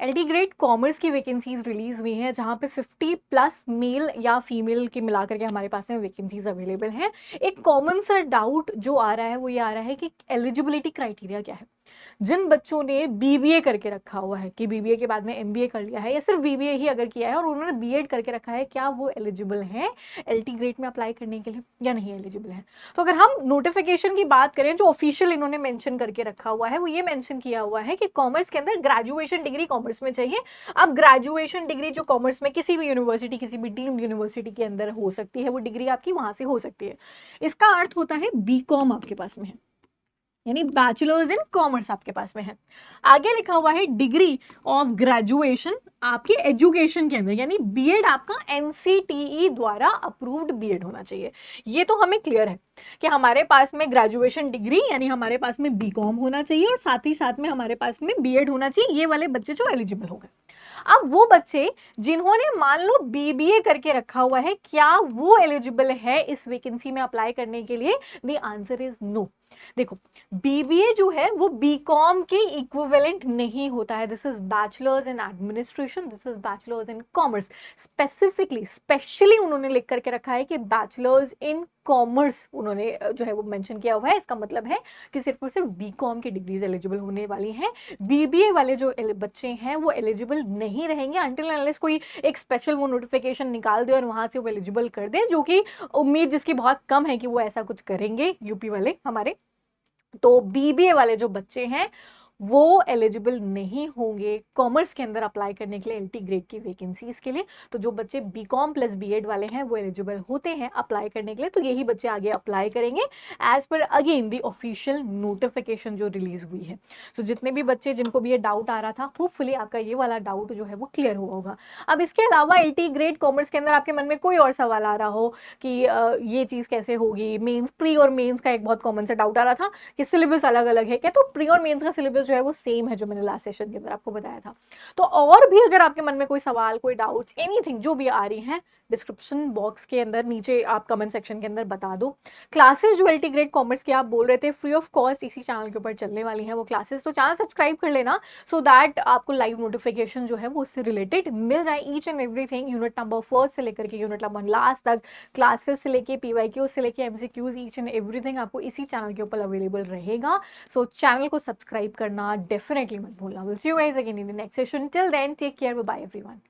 LT grade commerce की vacancies release हुई हैं जहाँ पे 50 प्लस मेल या फीमेल के मिलाकर के हमारे पास में वैकेंसीज अवेलेबल हैं। एक कॉमन सा डाउट जो आ रहा है वो ये आ रहा है कि एलिजिबिलिटी क्राइटेरिया क्या है। जिन बच्चों ने बीबीए करके रखा हुआ है कि बीबीए के बाद में एमबीए कर लिया है या सिर्फ बीबीए ही अगर किया है और उन्होंने बीएड करके रखा है, क्या वो एलिजिबल हैं एलटी ग्रेड में अप्लाई करने के लिए या नहीं एलिजिबल है। तो अगर हम नोटिफिकेशन की बात करें, जो ऑफिशियल इन्होंने मेंशन करके रखा हुआ है वो ये मेंशन किया हुआ है कि कॉमर्स के अंदर ग्रेजुएशन डिग्री कॉमर्स में चाहिए। अब ग्रेजुएशन डिग्री जो कॉमर्स में किसी भी यूनिवर्सिटी, किसी भी डीम्ड यूनिवर्सिटी के अंदर हो सकती है, वो डिग्री आपकी वहां से हो सकती है। इसका अर्थ होता है बीकॉम आपके पास में है, यानी बैचलर्स इन कॉमर्स आपके पास में है। आगे लिखा हुआ है डिग्री ऑफ ग्रेजुएशन आपके एजुकेशन के अंदर, यानी बीएड आपका एनसीटीई द्वारा अप्रूव्ड बीएड होना चाहिए। ये तो हमें क्लियर है कि हमारे पास में ग्रेजुएशन डिग्री यानी हमारे पास में बीकॉम होना चाहिए और साथ ही साथ में हमारे पास में बीएड होना चाहिए। ये वाले बच्चे जो एलिजिबल हो गए। अब वो बच्चे जिन्होंने मान लो बीबीए करके रखा हुआ है, क्या वो एलिजिबल है इस वैकेंसी में अप्लाई करने के लिए? The answer is no. देखो, बीबीए जो है वो बीकॉम के इक्विवेलेंट नहीं होता है। This is bachelors in administration, this is bachelors in commerce. Specially उन्होंने लिख करके रखा है कि बैचलर्स इन कॉमर्स उन्होंने जो है वो मेंशन किया हुआ है। इसका मतलब है कि सिर्फ और सिर्फ बीकॉम की डिग्रीज एलिजिबल होने वाली हैं। बीबीए वाले जो बच्चे हैं वो एलिजिबल नहीं रहेंगे अनटिल अनलेस कोई एक स्पेशल वो नोटिफिकेशन निकाल दे और वहां से वो एलिजिबल कर दे, जो कि उम्मीद जिसकी बहुत कम है कि वो ऐसा कुछ करेंगे यूपी वाले हमारे। तो बीबीए वाले जो बच्चे हैं वो एलिजिबल नहीं होंगे कॉमर्स के अंदर अप्लाई करने के लिए एलटी ग्रेड की वैकेंसीज के लिए। तो जो बच्चे बीकॉम प्लस बीएड वाले हैं वो एलिजिबल होते हैं अप्लाई करने के लिए, तो यही बच्चे आगे अप्लाई करेंगे as per again the official notification जो रिलीज हुई है। तो जितने भी बच्चे जिनको भी ये डाउट आ रहा था, होपफुली आपका ये वाला डाउट जो है वो क्लियर हुआ होगा। अब इसके अलावा एलटी ग्रेड कॉमर्स के अंदर आपके मन में कोई और सवाल आ रहा हो कि ये चीज़ कैसे होगी, मेंस प्री और मेंस का एक बहुत कॉमन सा डाउट आ रहा था कि सिलेबस अलग अलग है क्या, तो प्री और मेंस का सिलेबस जो है वो सेम है जो मैंने लास्ट सेशन के अंदर आपको बताया था। तो और भी अगर आपके मन में कोई सवाल, कोई डाउट्स, एनीथिंग जो भी आ रही है, डिस्क्रिप्शन बॉक्स के अंदर नीचे आप कमेंट सेक्शन के अंदर बता दो। क्लासेस जो एलटी ग्रेड कॉमर्स की आप बोल रहे थे फ्री ऑफ कॉस्ट इसी चैनल के ऊपर चलने वाली हैं वो क्लासेस, तो चैनल सब्सक्राइब कर लेना सो दैट आपको लाइव नोटिफिकेशन जो है वो उससे रिलेटेड मिल जाए। Each and everything unit number first से लेकर के यूनिट नंबर लास्ट तक, क्लासेस से लेके पीवाईक्यू से लेके एमसीक्यूज, ईच एंड एवरीथिंग आपको इसी चैनल के ऊपर अवेलेबल रहेगा। सो चैनल को सब्सक्राइब करना डेफिनेटली मत भूलना। Will see you guys again in the next session. Till then take care, bye bye everyone.